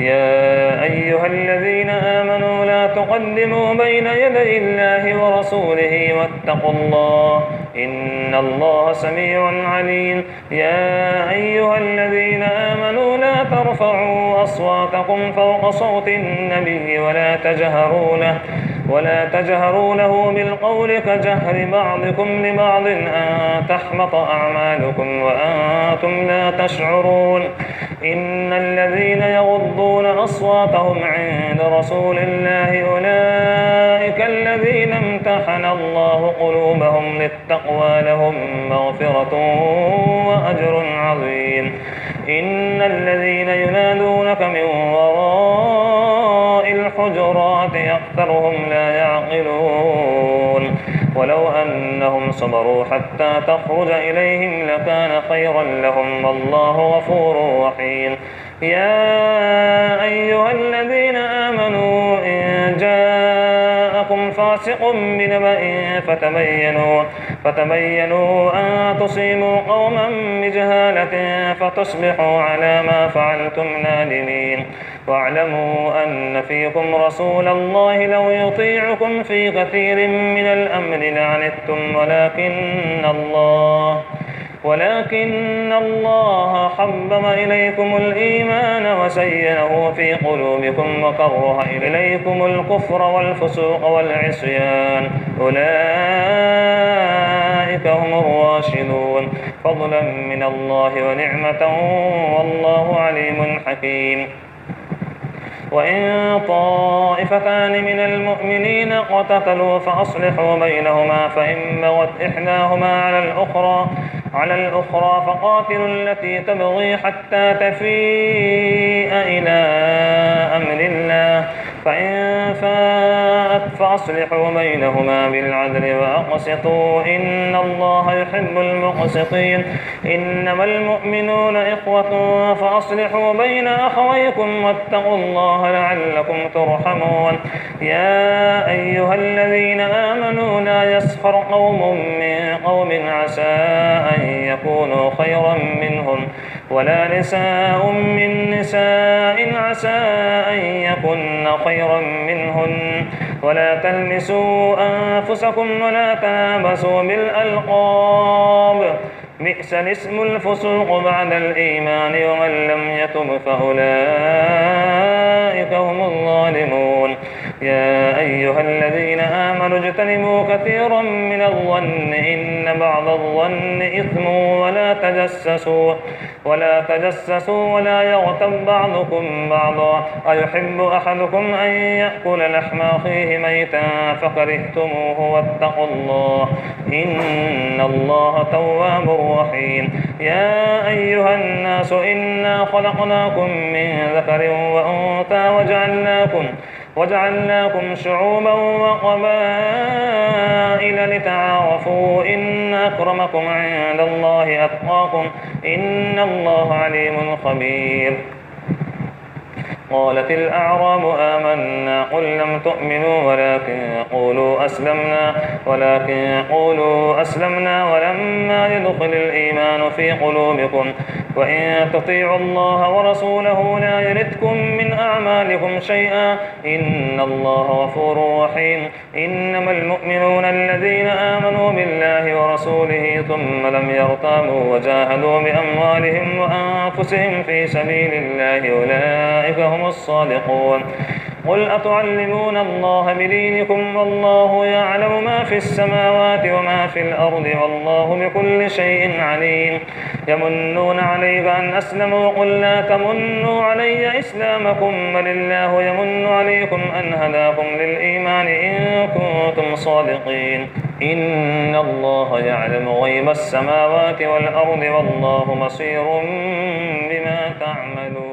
يا أيها الذين آمنوا لا تقدموا بين يدي الله ورسوله واتقوا الله إن الله سميع عليم. يا أيها الذين آمنوا لا ترفعوا أصواتكم فوق صوت النبي ولا تجهروا له بالقول كجهر بعضكم لبعض أن تحبط أعمالكم وأنتم لا تشعرون. إن الذين يغضون أصواتهم عند رسول الله أولئك الذين امتحن الله قلوبهم للتقوى لهم مغفرة وأجر عظيم. إن الذين ينادونك من وراء الحجرات أكثرهم لا يعقلون. ولو أنهم صبروا حتى تخرج إليهم لكان خيرا لهم والله غفور رحيم. يا أيها الذين آمنوا إن جاءكم فاسق بنبأ فتبينوا أن تصيبوا قوما بجهالة فتصبحوا على ما فعلتم نادمين. واعلموا أن فيكم رسول الله لو يطيعكم في كثير من الأمر لعنتم ولكن الله حبب إليكم الإيمان وزينه في قلوبكم وكره إليكم الكفر والفسوق والعصيان أولئك هم الراشدون فضلا من الله ونعمة والله عليم حكيم. وإن طائفتان من المؤمنين اقتتلوا فأصلحوا بينهما فإن بغت إحداهما على الأخرى فقاتلوا التي تبغي حتى تفيء إلى أمر الله فإن فاءت فأصلحوا بينهما بالعدل وأقسطوا إن الله يحب المقسطين. إنما المؤمنون إخوة فأصلحوا بين أخويكم واتقوا الله لعلكم ترحمون. يا أيها الذين آمنوا لا يسخر قوم من قوم عسى أن يكونوا خيرا منهم ولا نساء من نساء عسى أن يكن خيرا منهن ولا تلمسوا أنفسكم ولا تنابسوا بالألقاب بئس الاسم الفسوق بعد الإيمان ومن لم يتب فأولئك هم الظالمون. يا أيها الذين آمنوا اجتنبوا كثيرا من الظن إن بعض الظن إثم ولا تجسسوا ولا يغتب بعضكم بعضا أيحب أحدكم أن يأكل لحم أخيه ميتا فكرهتموه واتقوا الله إن الله تواب رحيم. يا أيها الناس إنا خلقناكم من ذكر وأنثى وجعلناكم شعوبا وقبائل لتعارفوا إن أكرمكم عند الله أتقاكم إن الله عليم خبير. قالت الأعراب آمنا قل لم تؤمنوا ولكن قولوا أسلمنا ولما يدخل الإيمان في قلوبكم وإن تطيعوا الله ورسوله لا يلتكم من أعمالكم شيئا إن الله غفور رحيم. إنما المؤمنون الذين آمنوا بالله ورسوله ثم لم يرتابوا وجاهدوا بأموالهم وأنفسهم في سبيل الله أولئك هم الصادقون. قل أتعلمون الله بدينكم والله يعلم ما في السماوات وما في الأرض والله بكل شيء عليم. يمنون عليك أن أسلموا قل لا تمنوا علي إسلامكم بل الله يمن عليكم أن هداكم للإيمان إن كنتم صادقين. إن الله يعلم غيب السماوات والأرض والله بصير بما تعملون.